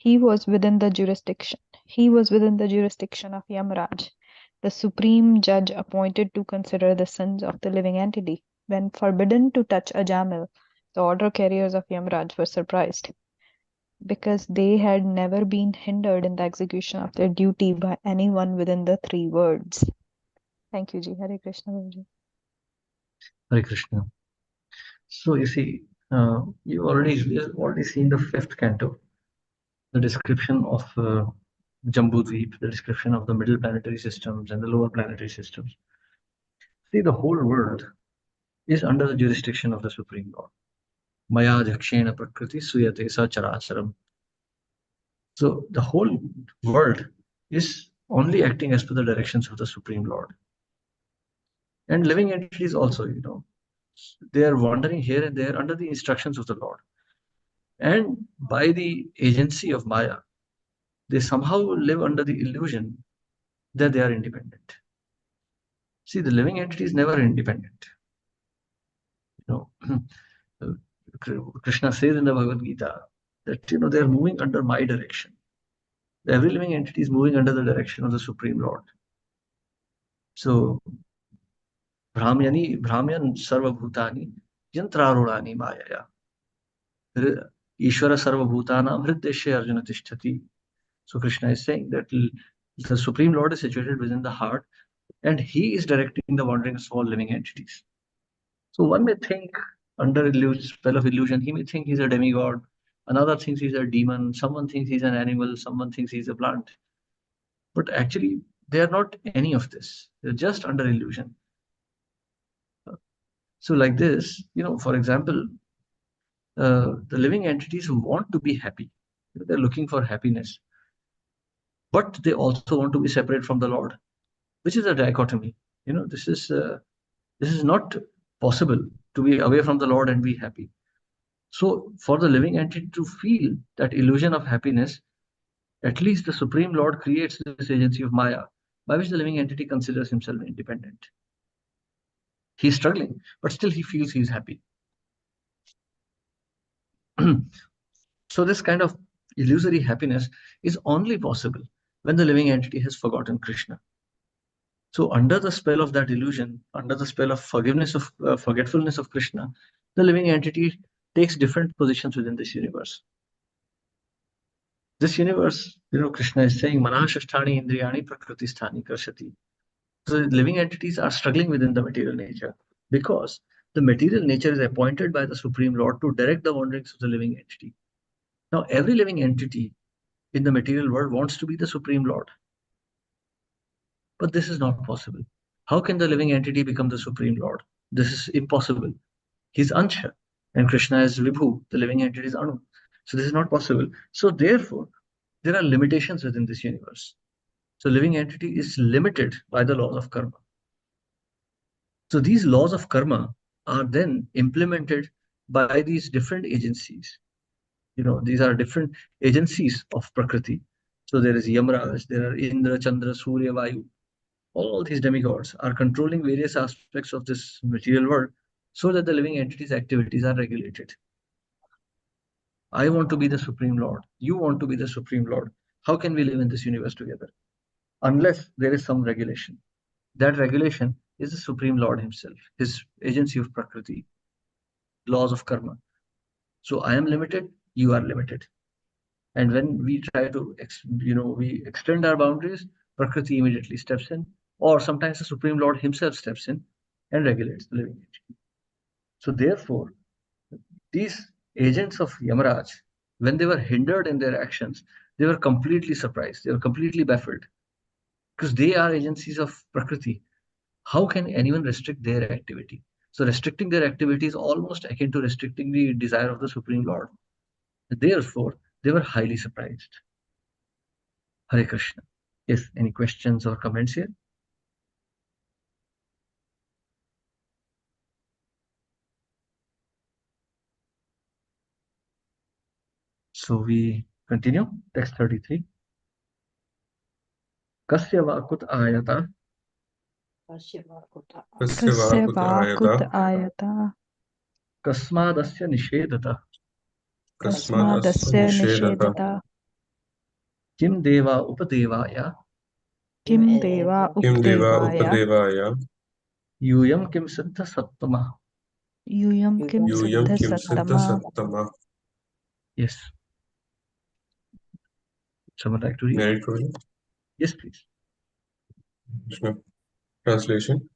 He was within the jurisdiction. He was within the jurisdiction of Yamraj, the supreme judge appointed to consider the sins of the living entity. When forbidden to touch a Jamil, the order carriers of Yamraj were surprised because they had never been hindered in the execution of their duty by anyone within the three words. Thank you, Ji. Hare Krishna, Guruji. Hare Krishna. So you see, we have already seen the fifth canto, the description of Jambudvip, the description of the middle planetary systems and the lower planetary systems. See, the whole world is under the jurisdiction of the Supreme Lord. Maya Jakshena Prakriti Suyate Sa Characharam. So the whole world is only acting as per the directions of the Supreme Lord. And living entities also, they are wandering here and there under the instructions of the Lord. And by the agency of Maya, they somehow live under the illusion that they are independent. See, the living entity is never independent. You know, Krishna says in the Bhagavad Gita that they are moving under my direction. Every living entity is moving under the direction of the Supreme Lord. So, Brahmyan Sarva Bhutani Yantrarurani Mayaya. Ishvara Sarva Bhutanam Hriddeshe Arjuna Tishtati. So Krishna is saying that the Supreme Lord is situated within the heart and he is directing the wanderings of all living entities. So one may think under spell of illusion, he may think he's a demigod, another thinks he's a demon, someone thinks he's an animal, someone thinks he's a plant. But actually, they are not any of this. They're just under illusion. So like this, for example, the living entities who want to be happy, they're looking for happiness, but they also want to be separate from the Lord, which is a dichotomy. This is not possible to be away from the Lord and be happy. So for the living entity to feel that illusion of happiness, at least the Supreme Lord creates this agency of Maya, by which the living entity considers himself independent. He's struggling, but still he feels he's happy. So this kind of illusory happiness is only possible when the living entity has forgotten Krishna. So under the spell of that illusion, under the spell of forgetfulness of Krishna, the living entity takes different positions within this universe. This universe, Krishna is saying, Manashasthani Indriyani Prakritisthani Karshati. So living entities are struggling within the material nature because the material nature is appointed by the Supreme Lord to direct the wanderings of the living entity. Now, every living entity in the material world wants to be the Supreme Lord. But this is not possible. How can the living entity become the Supreme Lord? This is impossible. He's Ansha, and Krishna is Vibhu, the living entity is Anu. So this is not possible. So therefore, there are limitations within this universe. So living entity is limited by the laws of karma. So these laws of karma are then implemented by these different agencies. These are different agencies of Prakriti. So there is Yamraj, there are Indra, Chandra, Surya, Vayu. All these demigods are controlling various aspects of this material world so that the living entities' activities are regulated. I want to be the Supreme Lord. You want to be the Supreme Lord. How can we live in this universe together? Unless there is some regulation. That regulation is the Supreme Lord himself, his agency of Prakriti, laws of karma. So I am limited, you are limited. And when we try to, we extend our boundaries, Prakriti immediately steps in, or sometimes the Supreme Lord himself steps in and regulates the living entity. So therefore, these agents of Yamaraj, when they were hindered in their actions, they were completely surprised. They were completely baffled because they are agencies of Prakriti. How can anyone restrict their activity? So restricting their activity is almost akin to restricting the desire of the Supreme Lord. Therefore, they were highly surprised. Hare Krishna. Yes, any questions or comments here? So we continue. Text 33. Kasya vakut ayata. Kasya Kasya vakut Vakut ayata. Kasmadasya nishedata. Kasmadasya nishedata. Kim Deva Upadevaya. Kim Deva Kim Deva Updevaya. Upadevaya. Yuyam Kim Siddha Sattama. Yuyam Kim Yuyam Siddha Kim Siddha Sattama. Sattama. Yes. Someone like to read? Narrate for you. Yes, please. Krishna. Translation.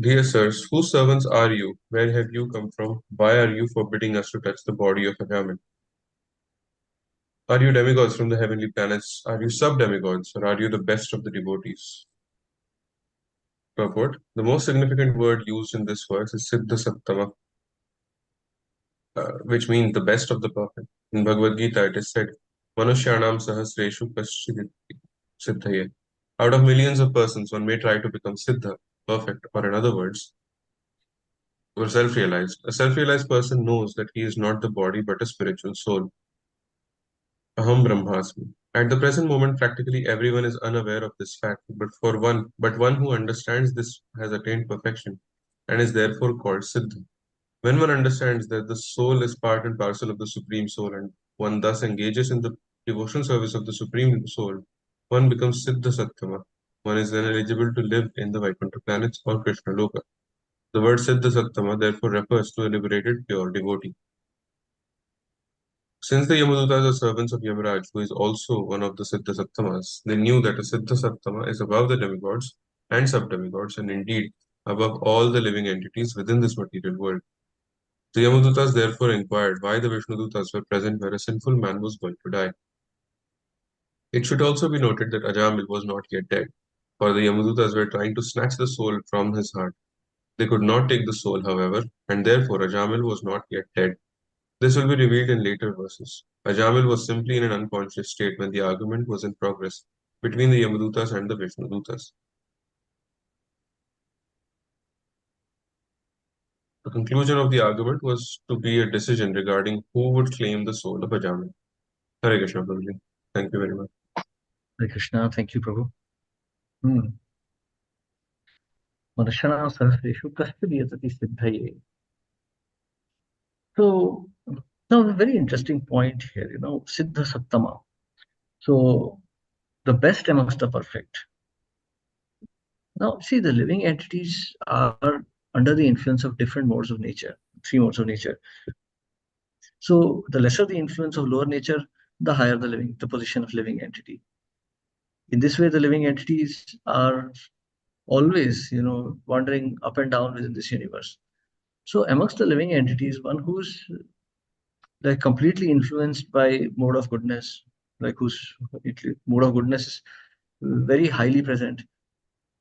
Dear sirs, whose servants are you? Where have you come from? Why are you forbidding us to touch the body of a Brahmin? Are you demigods from the heavenly planets? Are you sub-demigods, or are you the best of the devotees? Purport. The most significant word used in this verse is Siddha Sattama, which means the best of the perfect. In Bhagavad Gita, it is said, Manushyanam sahasreshu kaschid siddhaye. Out of millions of persons, one may try to become siddha, perfect, or in other words, or self-realized. A self-realized person knows that he is not the body but a spiritual soul. Aham Brahmasmi. At the present moment, practically everyone is unaware of this fact, but one who understands this has attained perfection and is therefore called Siddha. When one understands that the soul is part and parcel of the Supreme Soul and one thus engages in the devotional service of the Supreme Soul, one becomes Siddha Sattama. One is then eligible to live in the Vaikuntha planets or Krishna Loka. The word Siddha Sattama therefore refers to a liberated pure devotee. Since the Yamadutas are servants of Yamaraj, who is also one of the Siddha Sattamas, they knew that a Siddha Sattama is above the demigods and sub-demigods and indeed above all the living entities within this material world. The Yamadutas therefore inquired why the Vishnudutas were present where a sinful man was going to die. It should also be noted that Ajamil was not yet dead, for the Yamadutas were trying to snatch the soul from his heart. They could not take the soul, however, and therefore Ajamil was not yet dead. This will be revealed in later verses. Ajamil was simply in an unconscious state when the argument was in progress between the Yamadutas and the Vishnudutas. The conclusion of the argument was to be a decision regarding who would claim the soul of Ajamil. Hare Krishna, Prabhuji. Thank you very much. Hare Krishna. Thank you, Prabhu. Manushanam sahasreshu kaschid yatati siddhaye. So, now a very interesting point here, Siddha Sattama. So, the best amongst the perfect. Now, see, the living entities are under the influence of different modes of nature, three modes of nature. So, the lesser the influence of lower nature, the higher the position of living entity. In this way, the living entities are always, wandering up and down within this universe. So, amongst the living entities, one who's like completely influenced by mode of goodness, like whose mode of goodness is very highly present,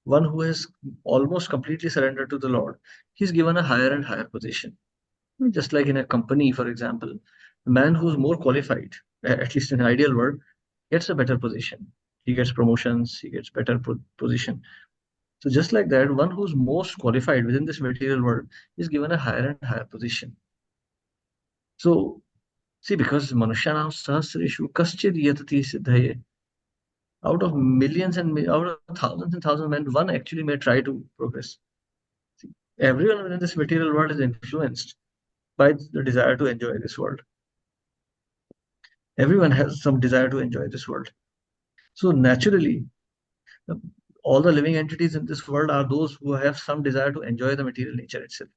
one who has almost completely surrendered to the Lord, he's given a higher and higher position. Just like in a company, for example, the man who's more qualified, at least in an ideal world, gets a better position. He gets promotions, he gets better position. So just like that, one who's most qualified within this material world is given a higher and higher position. So see, because Manushanam Sahasreshu Kaschid Yatati Siddhaye, out of millions and out of thousands and thousands of men, one actually may try to progress. See, everyone in this material world is influenced by the desire to enjoy this world. Everyone has some desire to enjoy this world. So naturally, all the living entities in this world are those who have some desire to enjoy the material nature itself.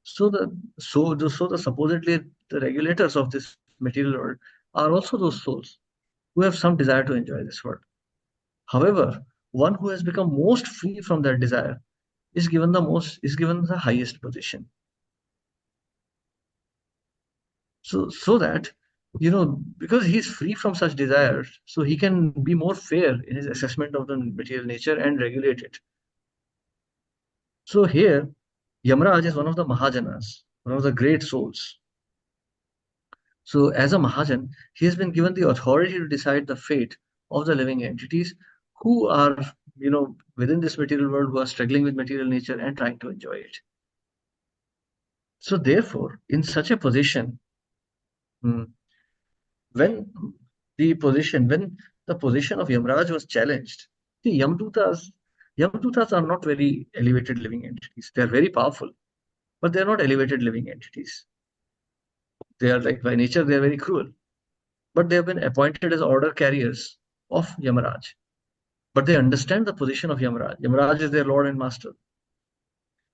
So the supposedly the regulators of this material world are also those souls who have some desire to enjoy this world. However, one who has become most free from that desire is given the highest position. So that, because he's free from such desires, so he can be more fair in his assessment of the material nature and regulate it. So here, Yamaraj is one of the Mahajanas, one of the great souls. So as a Mahajan, he has been given the authority to decide the fate of the living entities who are, within this material world, who are struggling with material nature and trying to enjoy it. So therefore, in such a position, when the position of Yamraj was challenged, the Yamdutas are not very elevated living entities. They are very powerful, but they are not elevated living entities. They are like by nature, they are very cruel. but they have been appointed as order carriers of Yamaraj. But they understand the position of Yamaraj. Yamaraj is their lord and master.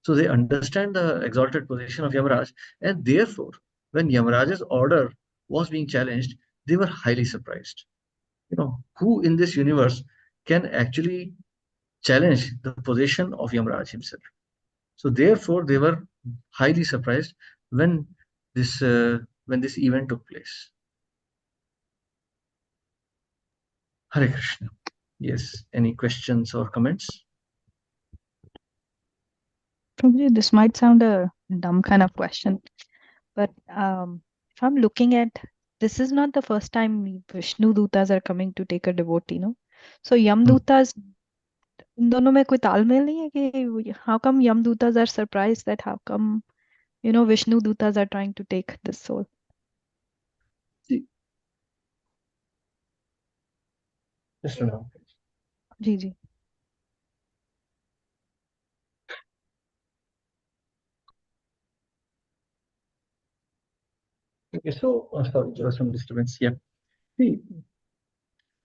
So they understand the exalted position of Yamaraj, and therefore, when Yamaraj's order was being challenged, they were highly surprised. Who in this universe can actually challenge the position of Yamaraj himself? So therefore, they were highly surprised when this event took place. Hare Krishna. Yes. Any questions or comments? Prabhuji, this might sound a dumb kind of question, but if I'm looking at, this is not the first time Vishnu Dutas are coming to take a devotee, no? So Yam Dutas, इन दोनों में कोई तालमेल नहीं है कि how come Yam Dutas are surprised that how come Vishnu Dutas are trying to take this soul? Just a moment. Ji ji. Okay, so sorry, there was some disturbance here. See,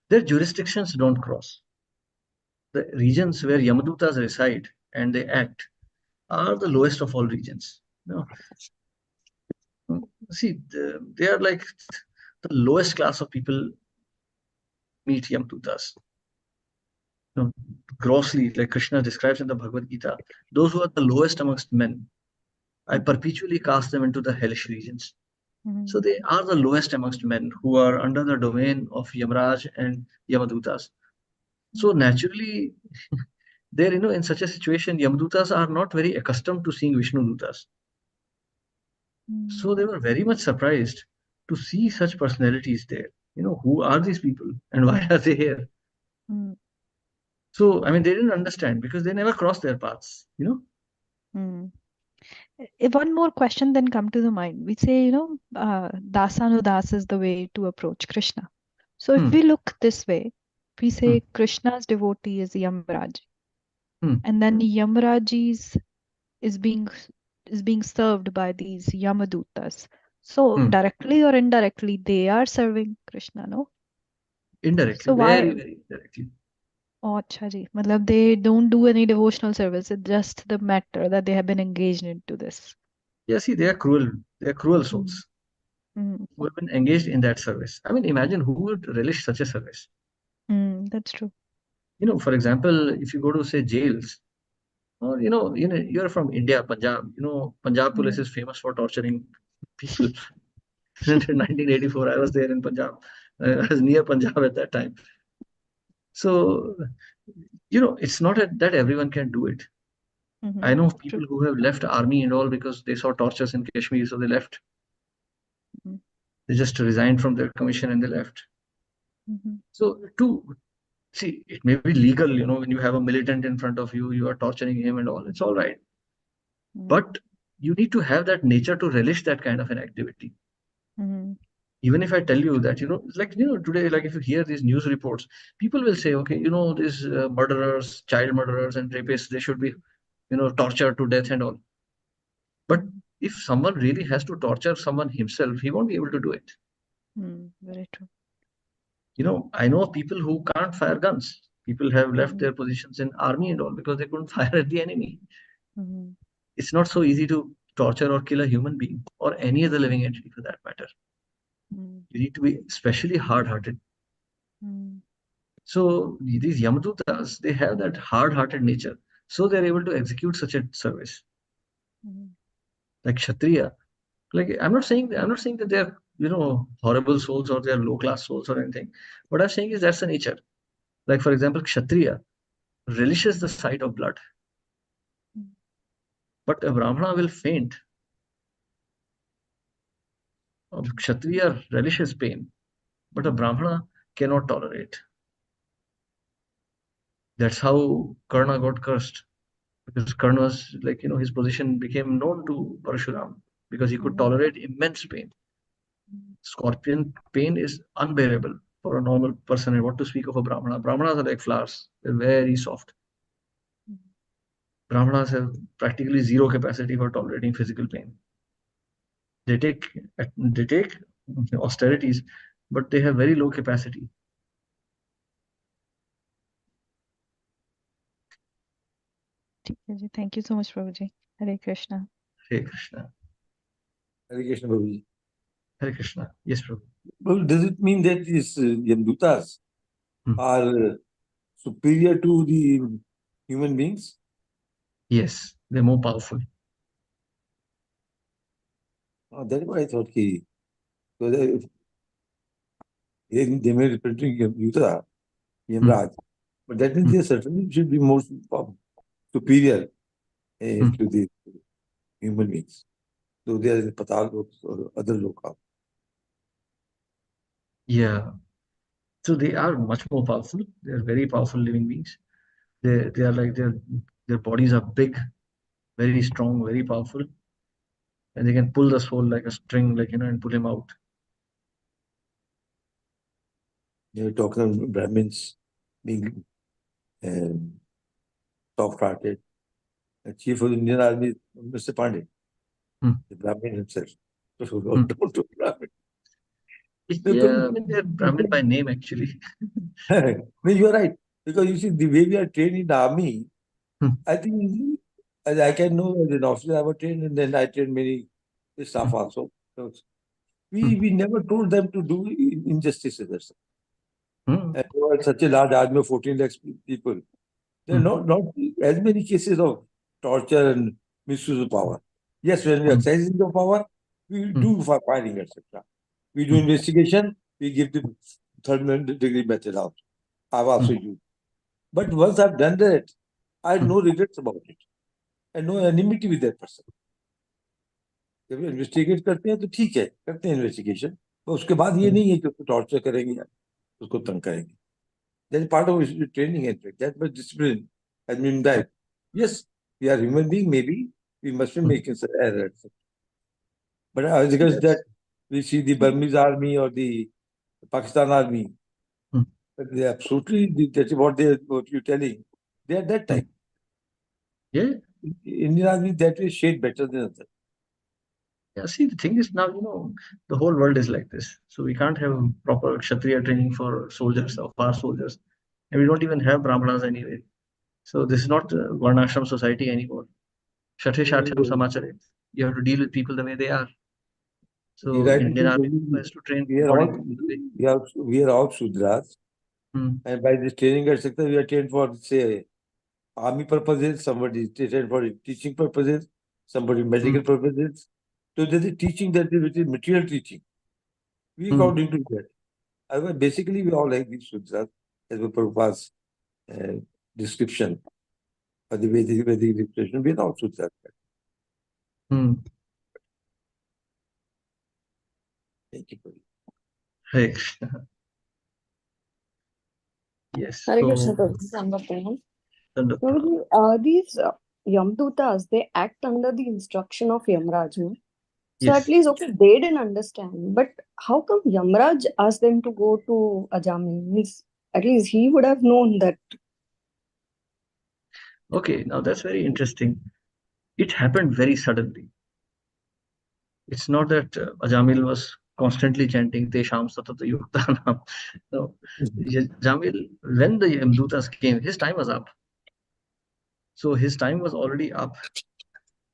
their jurisdictions don't cross. The regions where Yamadutas reside and they act are the lowest of all regions. See, they are like the lowest class of people meet Yamadutas. Grossly, like Krishna describes in the Bhagavad Gita, those who are the lowest amongst men, I perpetually cast them into the hellish regions. So they are the lowest amongst men who are under the domain of Yamaraj and Yamadutas. So naturally, there, in such a situation, Yamadutas are not very accustomed to seeing Vishnu Dutas. So they were very much surprised to see such personalities there. Who are these people and why are they here? So, I mean, they didn't understand because they never crossed their paths, If one more question then come to the mind. We say, Dasanudas is the way to approach Krishna. So if we look this way, we say Krishna's devotee is Yamraj. And then Yamraj is being served by these Yamadutas. So directly or indirectly, they are serving Krishna, no? Indirectly, So very, why? very indirectly. Oh, acha ji. Matlab they don't do any devotional service. It's just the matter that they have been engaged into this. Yeah, see, they are cruel. They are cruel souls who have been engaged in that service. I mean, imagine who would relish such a service. That's true. For example, if you go to say jails, or you're from India, Punjab. Punjab police is famous for torturing people. In 1984, I was there in Punjab. I was near Punjab at that time. So, it's not that everyone can do it. I know people who have left army and all because they saw tortures in Kashmir, so they left. They just resigned from their commission and they left. So see, it may be legal, when you have a militant in front of you, you are torturing him and all, it's all right. But you need to have that nature to relish that kind of an activity. Even if I tell you that, today, like if you hear these news reports, people will say, okay, these murderers, child murderers and rapists, they should be, tortured to death and all. But if someone really has to torture someone himself, he won't be able to do it. Very true. I know people who can't fire guns. People have left their positions in army and all because they couldn't fire at the enemy. It's not so easy to torture or kill a human being or any other living entity for that matter. You need to be especially hard-hearted. So these Yamadutas, they have that hard-hearted nature. So they're able to execute such a service. Like Kshatriya. Like I'm not saying that they're horrible souls or they're low-class souls or anything. What I'm saying is that's the nature. Like for example, Kshatriya relishes the sight of blood. But a Brahmana will faint. A Kshatriya relishes pain, but a Brahmana cannot tolerate. That's how Karna got cursed. Because Karna was like, his position became known to Parashuram because he could tolerate immense pain. Scorpion pain is unbearable for a normal person, and what to speak of a Brahmana. Brahmanas are like flowers, they're very soft. Brahmanas have practically zero capacity for tolerating physical pain. They take austerities, but they have very low capacity. ठीक है जी, thank you so much Prabhu ji. Hare Krishna. Hare Krishna. Hare Krishna, Prabhuji. Hare Krishna. Yes, Prabhu. Well, does it mean that these Yamdutas are superior to the human beings? Yes, they're more powerful. That's what I thought. So they may represent Yamduta, Yamraj, but that means they certainly should be more superior to the human beings. So they are the Patal lokas or other lokas. Yeah. So they are much more powerful. They are very powerful living beings. They are like their bodies are big, very strong, very powerful, and they can pull the soul like a string, like and pull him out. You're talking about Brahmins being soft-hearted. The chief of the Indian Army is Mr. Pandey, the Brahmin himself. So don't do Brahmin. Yeah, I mean, they're Brahmin by name, actually. No, you're right. Because you see, the way we are trained in the army, I think as I can know as an officer, I was trained, and then I trained many staff also. So we never told them to do injustices. And there was such a large army of 14 lakh people. There are not as many cases of torture and misuse of power. Yes, when we are exercising the power, we do firing, etc. We do investigation, we give the third degree method out. I've also used. But once I've done that, I have no regrets about it. And no enmity with that person. जब investigate करते हैं तो ठीक है, करते हैं investigation, तो उसके बाद ये नहीं है कि उसको टॉर्चर करेंगे या उसको तंग करेंगे. That is part of training, in fact. That much discipline has been that. Yes, we are human being, maybe we must be making some errors. But as regards that, we see the Burmese army or the Pakistan army, they absolutely, that's what you're telling. They are that type. Yeah. Indian army that way shade better than others. Yeah, see, the thing is now, the whole world is like this. So we can't have proper Kshatriya training for soldiers or our soldiers. And we don't even have Brahmanas anyway. So this is not Varnashram society anymore. Kshatriya Shatyam Samachare. You have to deal with people the way they are. So Indian Army has to train according to the way. We are all Shudras. And by this training, etc., we are trained for, say, army purposes, somebody is trained for teaching purposes, somebody medical purposes. So there's a teaching that is material teaching. We got into that. Otherwise, basically, we all like these Shudras, as per Prabhupada's description of the Vedic description. We are all Shudras. Thank you. Hey. Yes. Hare Krishna, Prabhuji. These Yamdutas, they act under the instruction of Yamraj. So Yes. at least, okay, they didn't understand. But how come Yamraj asked them to go to Ajamil? Means at least he would have known that. Okay, now that's very interesting. It happened very suddenly. It's not that Ajamil was constantly chanting Tesham Satata Yuktanam. No. Ajamil, when the Yamdutas came, his time was up. So his time was already up.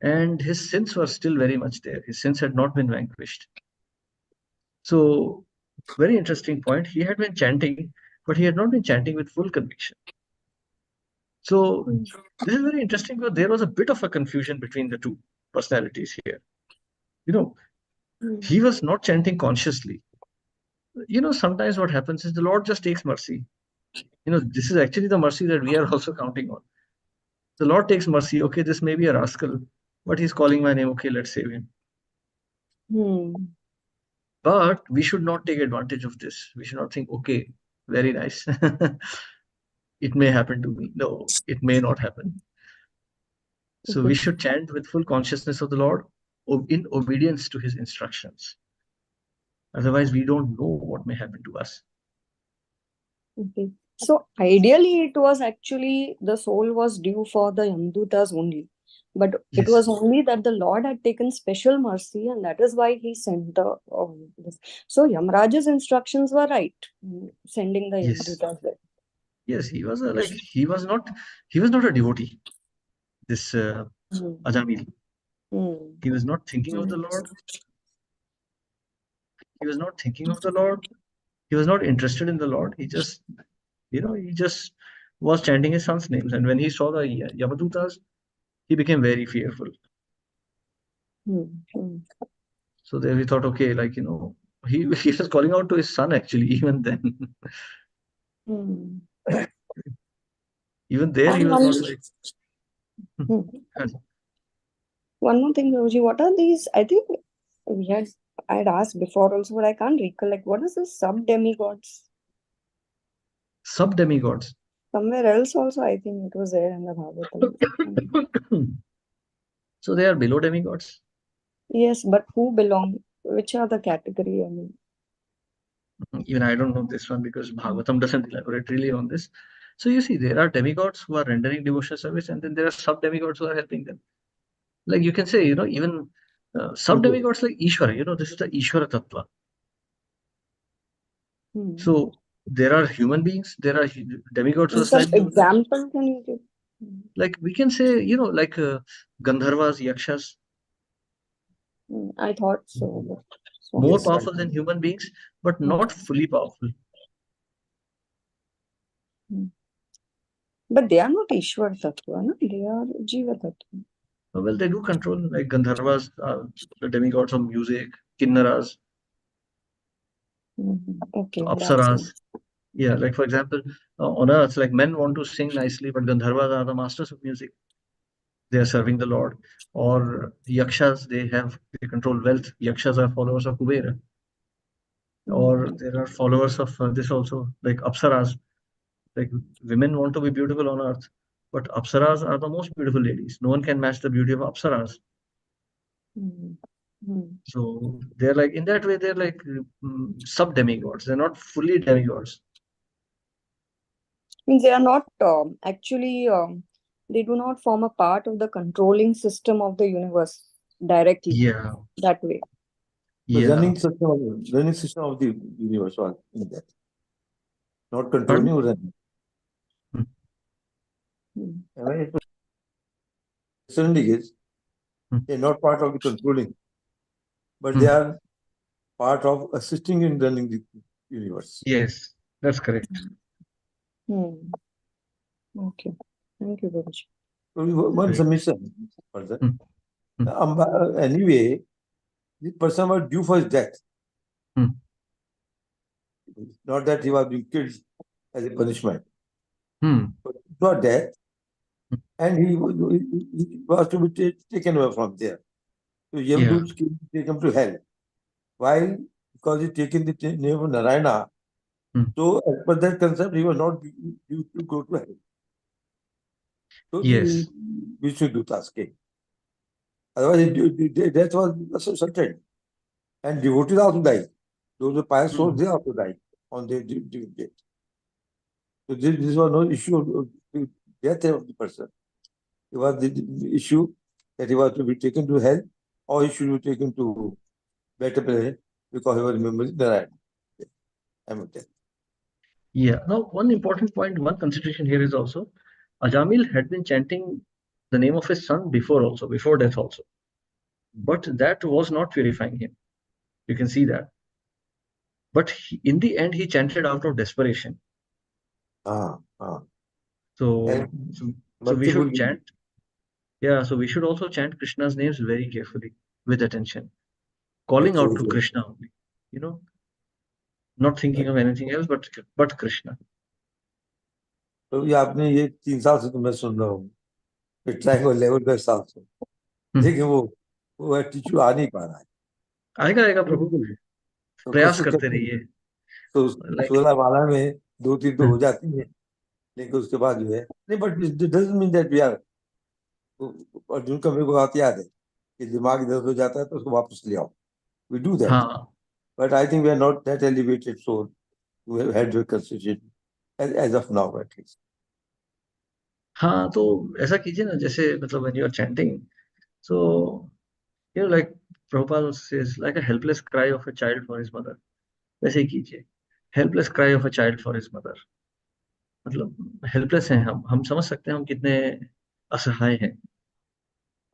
And his sins were still very much there. His sins had not been vanquished. So, very interesting point. He had been chanting, but he had not been chanting with full conviction. So, this is very interesting because there was a bit of a confusion between the two personalities here. He was not chanting consciously. Sometimes what happens is the Lord just takes mercy. This is actually the mercy that we are also counting on. The Lord takes mercy. Okay, this may be a rascal, but he's calling my name. Okay, let's save him. But we should not take advantage of this. We should not think, okay, very nice. It may happen to me. No, it may not happen. So we should chant with full consciousness of the Lord in obedience to his instructions. Otherwise, we don't know what may happen to us. Okay. So ideally, it was actually the soul was due for the Yamdutas only. But it Yes. was only that the Lord had taken special mercy, and that is why he sent the this. So Yamraj's instructions were right, sending the Yes. Yamdutas there. Yes, he was he was not a devotee. This Ajamil. Hmm. He was not thinking of the Lord. He was not thinking of the Lord. He was not interested in the Lord. He just, he just was chanting his son's names. And when he saw the Yamadutas, he became very fearful. Hmm. Hmm. So there we thought, okay, he was calling out to his son actually, even then. Hmm. Even there, he And was not like. one more thing, Guruji, what are these? I think I had asked before also, but I can't recollect. What is this sub-demigods? Sub-demigods. Somewhere else also, I think it was there in the Bhagavatam. So they are below demigods. Yes, but who belong? Which are the category? I mean, Even I don't know this one because Bhagavatam doesn't elaborate really on this. So you see, there are demigods who are rendering devotional service, and then there are sub-demigods who are helping them. Like you can say, even sub-demigods like Ishvara, this is the Ishvara Tattva. So there are human beings, there are demigods who are some slightly example can you give? like we can say, like Gandharvas, Yakshas, I thought so. But more powerful than human beings, but not fully powerful. But they are not Ishwar Tattva, no? They are Jiva Tattva. Well, they do control, like Gandharvas are the demigods of music, Kinnaras, Okay. Apsaras. Yeah, like for example, on earth, like men want to sing nicely, but Gandharvas are the masters of music. They are serving the Lord. Or Yakshas, they control wealth. Yakshas are followers of Kubera. Or there are followers of this also, like Apsaras. Like women want to be beautiful on earth, but Apsaras are the most beautiful ladies. No one can match the beauty of Apsaras. So they're like, in that way, they're like sub-demigods. They're not fully demigods. Means they are not actually, they do not form a part of the controlling system of the universe directly. Yeah. That way. The Yeah. running system of the universe was in that. Not controlling or running. Certainly is. They're not part of the controlling, but they are part of assisting in running the universe. Yes, that's correct. Okay. Thank you, Guruji. One submission further. Anyway, the person was due for his death. Not that he was being killed as a punishment. But for death, and he was to be taken away from there. So Yamdut take him to hell. Why? Because he taken the name of Narayana. So as per that concept, he was not due to go to hell. So yes. We should do tasking. Otherwise, death was certain. And devotees also died. Those who pious souls, they also died on their death. So this was no issue of the death of the person. It was the issue that he was to be taken to hell or he should be taken to better planet because he was remembering Narayana. Yeah. Now, one important point, one consideration here is also, Ajamil had been chanting the name of his son before death also. But that was not purifying him. You can see that. But in the end, he chanted out of desperation. So we should chant. Yeah, so we should also chant Krishna's names very carefully, with attention, calling out to Krishna only, not thinking of anything else but Krishna. तो ये आपने ये 3 साल से तो मैं सुन रहा हूँ ट्राइंग और लेवल बेस्ट साल से लेकिन वो एटीट्यूड आ नहीं पा रहा है आएगा प्रभु प्रयास करते रहिए तो 16 माला में 2-3 तो हो जाती है लेकिन उसके बाद जो है नहीं but it doesn't mean that we are Arjun का मेरे को बात याद है कि दिमाग इधर हो जाता है तो उसको वापस ले आओ we do that but I think we are not that elevated soul we have had reconsideration as of now at least. हाँ, तो ऐसा कीजिए ना, जैसे मतलब when you are chanting, so like Prabhupada says, like a helpless cry of a child for his mother. वैसे ही कीजिए, helpless cry of a child for his mother. मतलब हेल्पलेस हैं हम समझ सकते हैं हम कितने असहाय हैं,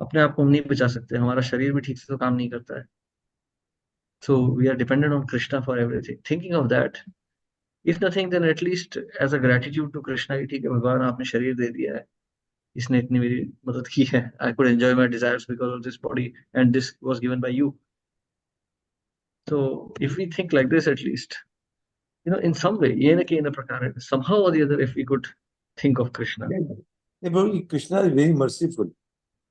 अपने आप को हम नहीं बचा सकते, हमारा शरीर भी ठीक से तो काम नहीं करता है, so we are dependent on Krishna for everything. Thinking of that, if nothing then at least as a gratitude to Krishna कि ठीक है भगवान आपने शरीर दे दिया है, इसने इतनी मेरी मदद की है, I could enjoy my desires because of this body and this was given by you. So if we think like this, at least in some way, ये ना कि इन प्रकार somehow or the other, if we could think of Krishna. Yeah, but Krishna is very merciful.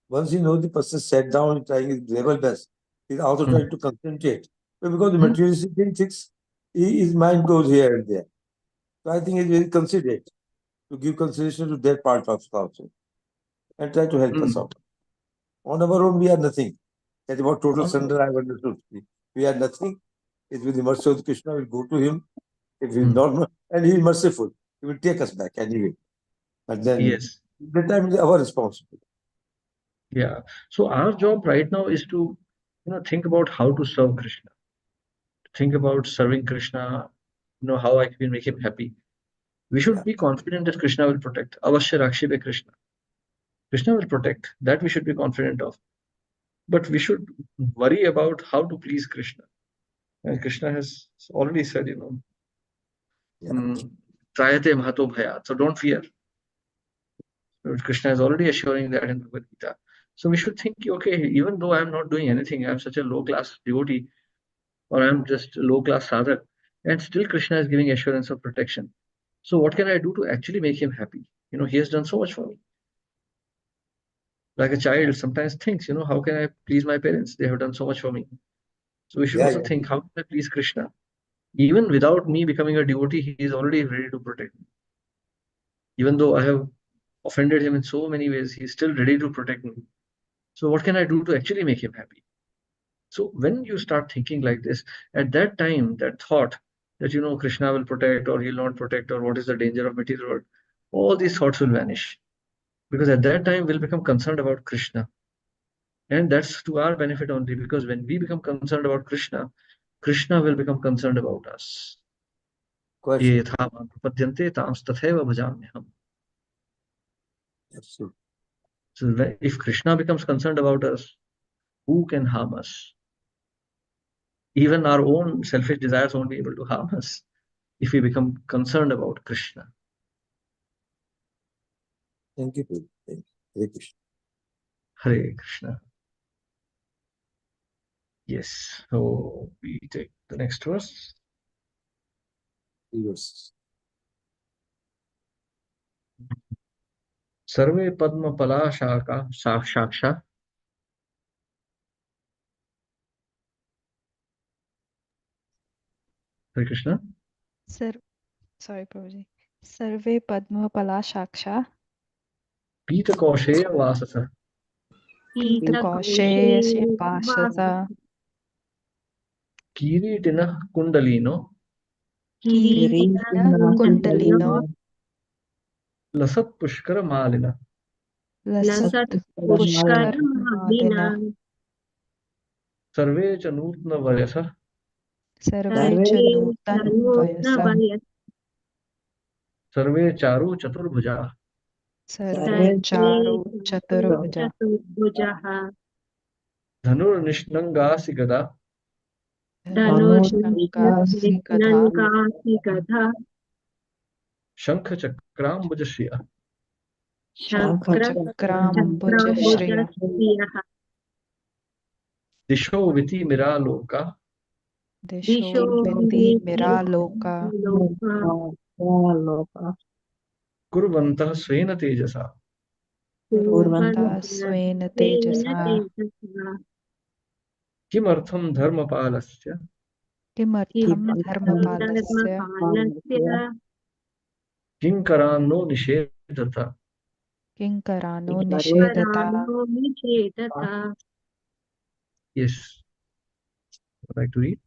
Once you know the person sat down and trying his level best, he's also trying to concentrate. But because the materialistic things, his mind goes here and there. So I think he's very considerate to give consideration to that part of also and try to help us out. On our own, we are nothing. That about total surrender, I have understood. We are nothing. It's with the mercy of Krishna, we'll go to him. If he's not, and he's merciful, he will take us back anyway. But then, Yes. that time is our responsibility. Yeah. So our job right now is to, think about how to serve Krishna. Think about serving Krishna, how I can make him happy. We should be confident that Krishna will protect. Avashya Rakshibe Krishna. Krishna will protect. That we should be confident of. But we should worry about how to please Krishna. And Krishna has already said, Trayate Mahato Bhaya. So don't fear. Krishna is already assuring that in Bhagavad Gita. So we should think, okay, even though I'm not doing anything, I'm such a low-class devotee, or I'm just a low-class sadhak, and still Krishna is giving assurance of protection. So what can I do to actually make him happy? He has done so much for me. Like a child sometimes thinks, how can I please my parents? They have done so much for me. So we should also think, how can I please Krishna? Even without me becoming a devotee, he is already ready to protect me. Even though I have offended him in so many ways, he is still ready to protect me. So what can I do to actually make him happy? So when you start thinking like this, at that time, that thought that, Krishna will protect or he'll not protect, or what is the danger of material world, all these thoughts will vanish. Because at that time, we'll become concerned about Krishna. And that's to our benefit only, because when we become concerned about Krishna, Krishna will become concerned about us. ये यथा मां प्रपद्यन्ते तांस तथैव भजाम्यहम्. Absolutely. So if Krishna becomes concerned about us, who can harm us? Even our own selfish desires won't be able to harm us if we become concerned about Krishna. Thank you. Thank you. Hare Krishna. Hare Krishna. Yes. So we take the next verse. Yes. Sarve Padma Pala Shaka Shaksha. Hare Krishna. Sorry, Prabhuji. Sarve Padma Palashaksha. Pita Kausheya Vasasa. Pita Kausheya Vasasa. Kiritina Kundalino. Kiritina Kundalino. Lasat Pushkara Malina. Lasat Pushkar Malina. Sarve Chanutna Vayasa. Sarve Chanutan Vayasa. Sarve Charu Chaturbhuja. Sarve Charu Chaturbhuja. Dhanur Nishnangasi Gada. Dhanurangasi Gadha. Shankha Chakrambuja Shankrakrambuja Shriya. Disho Viti Miraloka. Disho Viti Miraloka. Kurvantah Svena Tejasa. Kurvanta Svena Tejasa. Kimartham Dharmapalasya. Kimartham Dharmapalasya. Kinkarano Nishedata. Kinkarano Nishedata. Yes. Would like to read?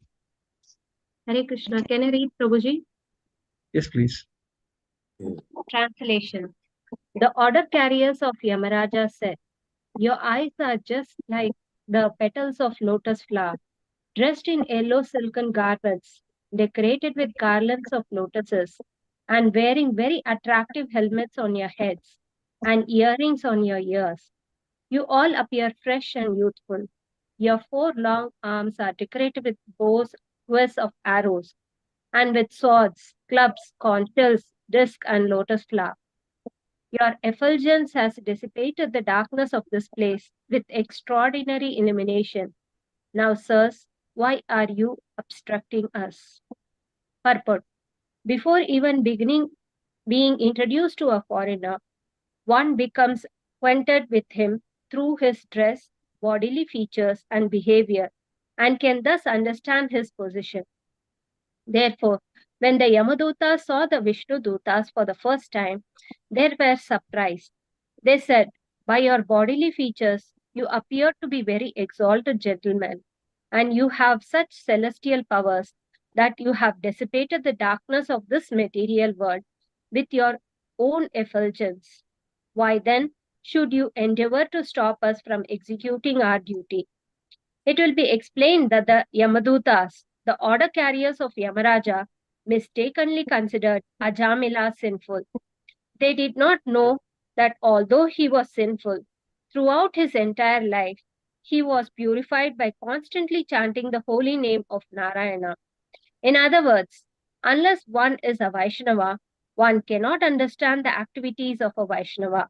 Hare Krishna. Can I read, Prabhuji? Yes, please. Translation. The order carriers of Yamaraja said, "Your eyes are just like the petals of lotus flower, dressed in yellow silken garments, decorated with garlands of lotuses, and wearing very attractive helmets on your heads and earrings on your ears. You all appear fresh and youthful. Your 4 long arms are decorated with bows of arrows, and with swords, clubs, conch shells, disc, and lotus flower. Your effulgence has dissipated the darkness of this place with extraordinary illumination. Now, sirs, why are you obstructing us?" Purport. Before even being introduced to a foreigner, one becomes acquainted with him through his dress, bodily features, and behavior, and can thus understand his position. Therefore, when the Yamadutas saw the Vishnu Dutas for the first time, they were surprised. They said, "By your bodily features, you appear to be very exalted gentlemen, and you have such celestial powers that you have dissipated the darkness of this material world with your own effulgence. Why then should you endeavor to stop us from executing our duty?" It will be explained that the Yamadutas, the order carriers of Yamaraja, mistakenly considered Ajamila sinful. They did not know that although he was sinful, throughout his entire life, he was purified by constantly chanting the holy name of Narayana. In other words, unless one is a Vaishnava, one cannot understand the activities of a Vaishnava.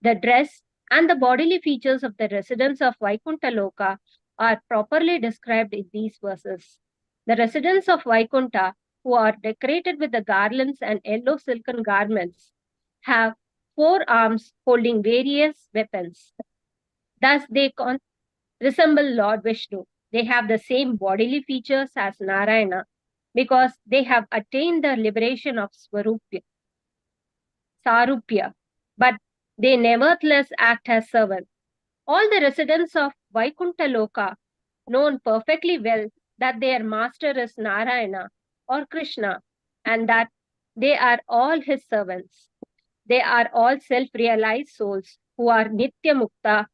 The dress and the bodily features of the residents of Vaikuntha Loka are properly described in these verses. The residents of Vaikuntha, who are decorated with the garlands and yellow silken garments, have 4 arms holding various weapons. Thus, they resemble Lord Vishnu. They have the same bodily features as Narayana because they have attained the liberation of Sarupya, but they nevertheless act as servants. All the residents of Vaikuntha Loka know perfectly well that their master is Narayana or Krishna and that they are all his servants. They are all self-realized souls who are Nitya Mukta,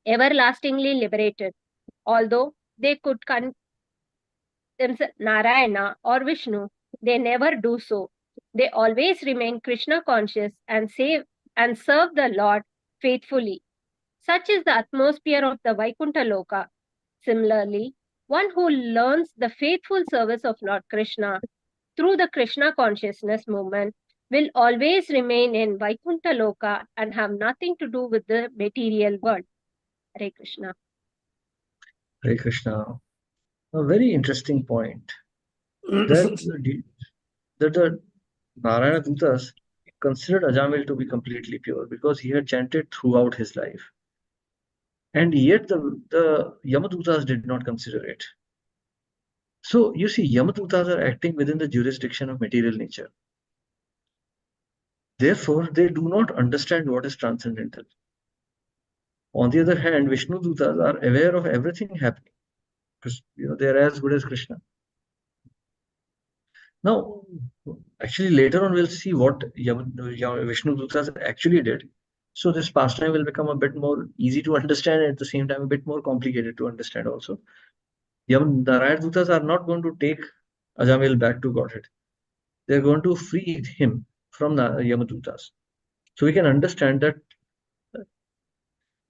everlastingly liberated. Although they could themselves Narayana or Vishnu, they never do so. They always remain Krishna conscious and serve the Lord faithfully. Such is the atmosphere of the Vaikuntha Loka. Similarly, one who learns the faithful service of Lord Krishna through the Krishna consciousness movement will always remain in Vaikuntha Loka and have nothing to do with the material world. Hare Krishna. Hare Krishna. A very interesting point that the Narayana Dutas considered Ajamil to be completely pure because he had chanted throughout his life. And yet the Yamadutas did not consider it. So you see, Yamadutas are acting within the jurisdiction of material nature. Therefore, they do not understand what is transcendental. On the other hand, Vishnu Dutas are aware of everything happening because they are as good as Krishna. Now, actually, later on, we'll see what Vishnu Dutas actually did. So this pastime will become a bit more easy to understand and at the same time a bit more complicated to understand also. Narayana Dutas are not going to take Ajamil back to Godhead. They're going to free him from the Yamadutas. So we can understand that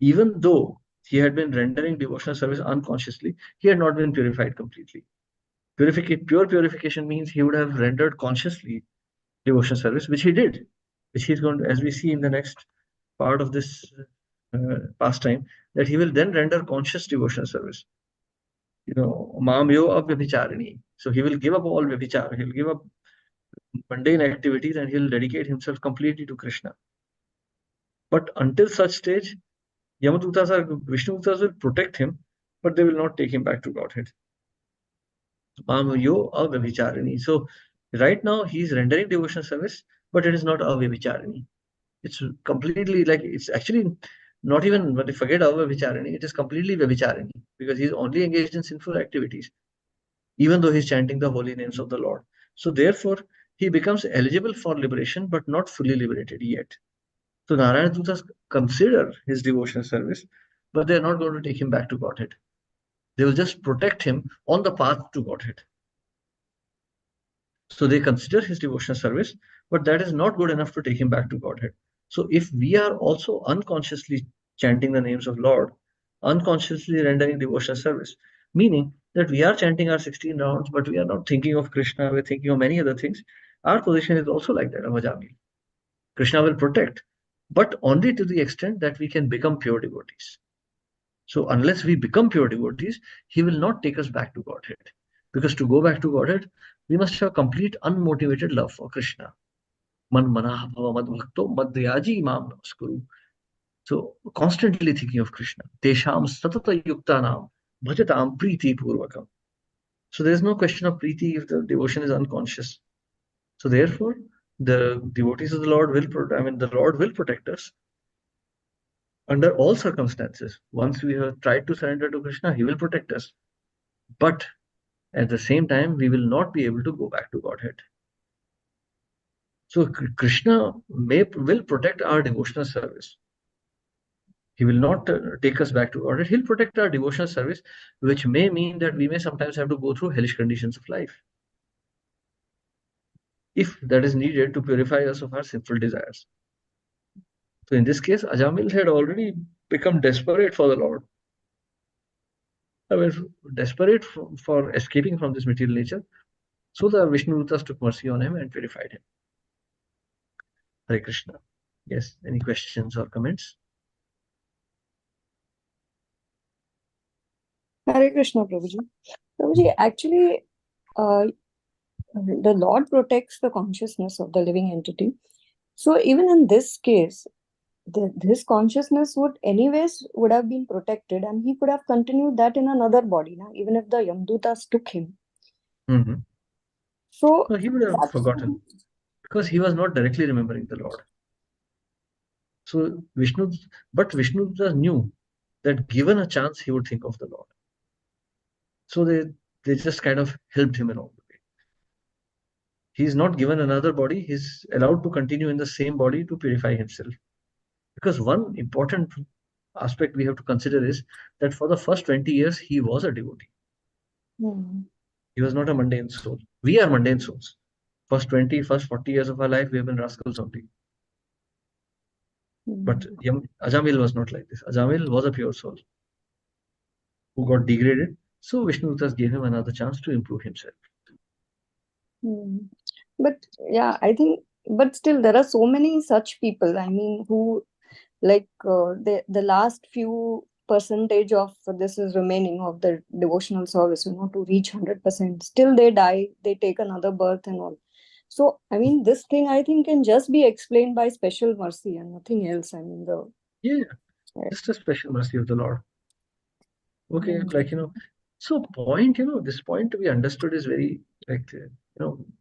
even though he had been rendering devotional service unconsciously, he had not been purified completely. Pure purification means he would have rendered consciously devotional service, which he did, which he's going to, as we see in the next part of this pastime, that he will then render conscious devotional service. Mamyo Vyabhicharini. So he will give up all Vyabhichar, he'll give up mundane activities and he'll dedicate himself completely to Krishna. But until such stage, Yamadutas or Vishnu Dutas will protect him, but they will not take him back to Godhead. Mamyo Vyabhicharini. So right now he's rendering devotional service, but it is not Vyabhicharini. It's completely it's actually not even, but forget Vyabhicharini, it is completely Vyabhicharini because he's only engaged in sinful activities, even though he's chanting the holy names of the Lord. So therefore, he becomes eligible for liberation but not fully liberated yet. So Narayana Dutas consider his devotional service, but they are not going to take him back to Godhead. They will just protect him on the path to Godhead. So they consider his devotional service, but that is not good enough to take him back to Godhead. So if we are also unconsciously chanting the names of Lord, unconsciously rendering devotional service, meaning that we are chanting our 16 rounds, but we are not thinking of Krishna, we're thinking of many other things, our position is also like that of Ajamil. Krishna will protect, but only to the extent that we can become pure devotees. So unless we become pure devotees, he will not take us back to Godhead. Because to go back to Godhead, we must have complete unmotivated love for Krishna. Man manaha bhava mad bhakto madhyaji imam namaskuru. So constantly thinking of Krishna. Tesham satata yuktanam bhajatam priti purvakam. So there is no question of priti if the devotion is unconscious. So therefore, the devotees of the Lord will, the Lord will protect us under all circumstances. Once we have tried to surrender to Krishna, he will protect us. But at the same time, we will not be able to go back to Godhead. So Krishna will protect our devotional service. He will not take us back to Godhead. He'll protect our devotional service, which may mean that we may sometimes have to go through hellish conditions of life, if that is needed to purify us of our sinful desires. So in this case, Ajamil had already become desperate for the Lord. I mean, desperate for escaping from this material nature. So the Vishnu Dutas took mercy on him and purified him. Hare Krishna. Yes, any questions or comments? Hare Krishna, Prabhuji. Prabhuji, actually, the Lord protects the consciousness of the living entity. So even in this case, his consciousness would have been protected, and he could have continued that in another body, even if the Yamdutas took him. Mm-hmm. So no, he would have forgotten, because he was not directly remembering the Lord. So Vishnu knew that given a chance, he would think of the Lord. So they just kind of helped him along the way. He's not given another body. He's allowed to continue in the same body to purify himself. Because one important aspect we have to consider is that for the first 20 years, he was a devotee. He was not a mundane soul. We are mundane souls. First 40 years of our life, we have been rascals only. But Ajamil was not like this. Ajamil was a pure soul who got degraded. So Vishnu Dutas gave him another chance to improve himself. But yeah, I think, but still there are so many such people, I mean, who like the last few percentage of this is remaining of the devotional service, to reach 100%. Still they die, they take another birth and all. So, I mean, this thing I think can just be explained by special mercy and nothing else. I mean, just a special mercy of the Lord. Okay, so this point to be understood is very,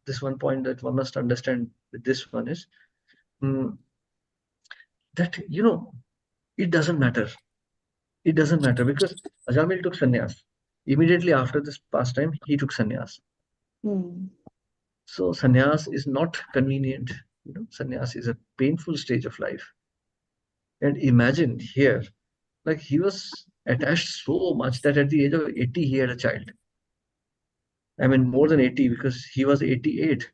this one point that one must understand with this one is that, it doesn't matter. It doesn't matter, because Ajamil took sannyas. Immediately after this pastime, he took sannyas. So sannyas is not convenient. Sannyas is a painful stage of life. And imagine here, like he was attached so much that at the age of 80, he had a child. I mean, more than 80, because he was 88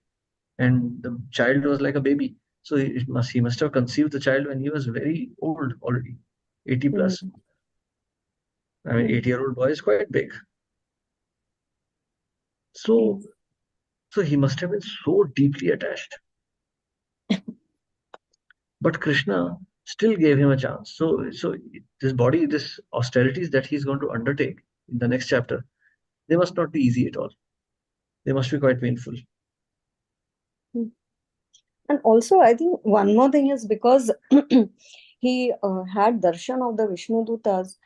and the child was like a baby. So he must have conceived the child when he was very old already, 80 plus. I mean, 80-year-old boy is quite big. So he must have been so deeply attached. But Krishna still gave him a chance. So this body, this austerities that he's going to undertake in the next chapter, they must not be easy at all. They must be quite painful. And also, I think one more thing is because he had darshan of the Vishnu Dutas,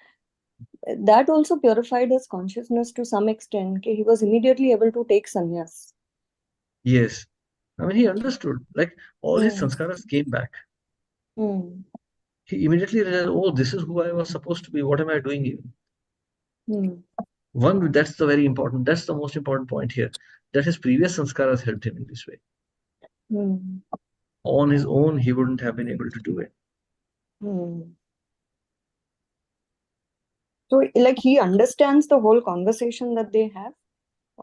that also purified his consciousness to some extent. He was immediately able to take sannyas. Yes. I mean, he understood. Like all his sanskaras came back. He immediately realized, oh, this is who I was supposed to be. What am I doing here? That's the most important point here, that his previous sanskaras helped him in this way. Hmm. On his own, he wouldn't have been able to do it. Hmm. So, like, he understands the whole conversation that they have.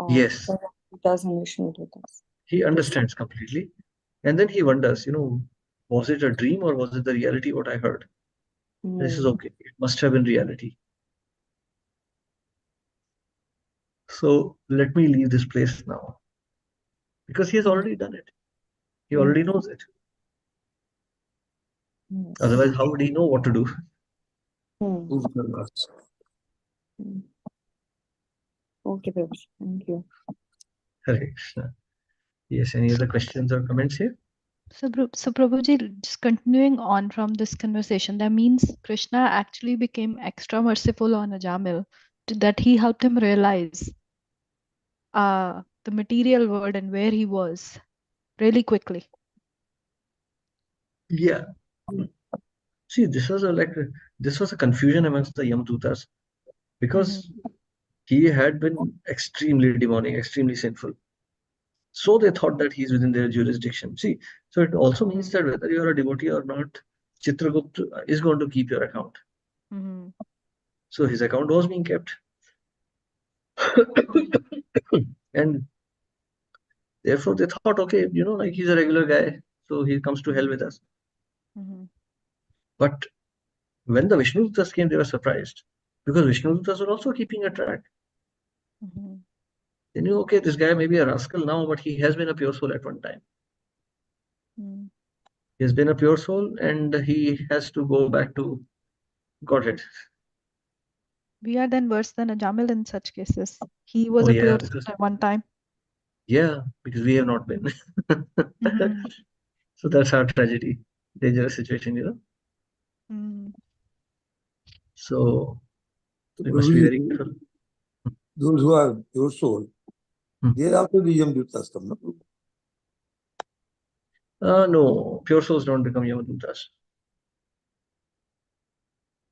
Yes, Bhagavad and Vishnudutas. he understands completely. And then he wonders, was it a dream or was it the reality what I heard? This is okay. It must have been reality. So let me leave this place now. Because he has already done it. He already knows it. Yes. Otherwise, how would he know what to do? Who's gonna ask? Okay, Prabhuji. Thank you. Hare Krishna. Yes, any other questions or comments here? So, Prabhuji, just continuing on from this conversation, that means Krishna actually became extra merciful on Ajamil, that he helped him realize the material world and where he was really quickly. Yeah. See, this was a confusion amongst the Yamdutas because he had been extremely demonic, extremely sinful. So they thought that he's within their jurisdiction. See, so it also means that whether you're a devotee or not, Chitragupta is going to keep your account. So his account was being kept. And therefore they thought, okay, like he's a regular guy, so he comes to hell with us. But when the Vishnudutas came, they were surprised because Vishnudutas were also keeping a track. They knew, okay, this guy may be a rascal now, but he has been a pure soul at one time. He has been a pure soul and he has to go back to Godhead. We are then worse than Ajamil in such cases. He was a pure soul at one time. Yeah, because we have not been. So that's our tragedy, dangerous situation, So we must be very careful. Those who are pure soul, they are also the Yamdutas, no? No, pure souls don't become Yamadutas.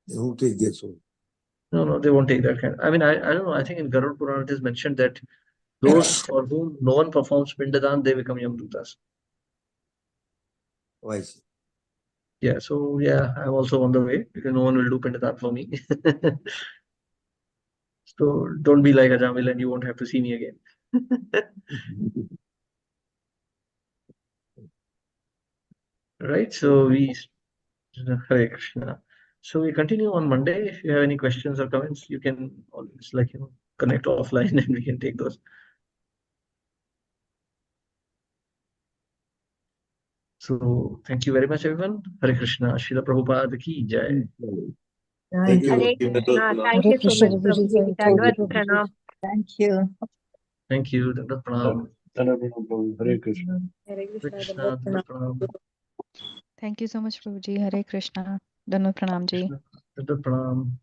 They won't take their soul. No, they won't take that kind. I mean, I don't know. I think in Garuda Purana it is mentioned that those for whom no one performs Pindadan, they become Yamadutas. Oh, I see. Yeah, so yeah, I'm also on the way because no one will do Pindadan for me. So don't be like Ajamil and you won't have to see me again. Right? So Hare Krishna. So we continue on Monday. If you have any questions or comments, you can always connect offline and we can take those. So thank you very much, everyone. Hare Krishna. Srila Prabhupada ki jai. Thank you. Hare Krishna. Thank you so much, Prabhuji. Dandavad Pranam. Thank you. Thank you. Dandavat Pranam. Hare Krishna. Hare Hare Krishna. Krishna. Dandavat Pranam. Thank you so much, Prabhuji. Hare Krishna. Dandavat Pranam ji. Dandavat Pranam.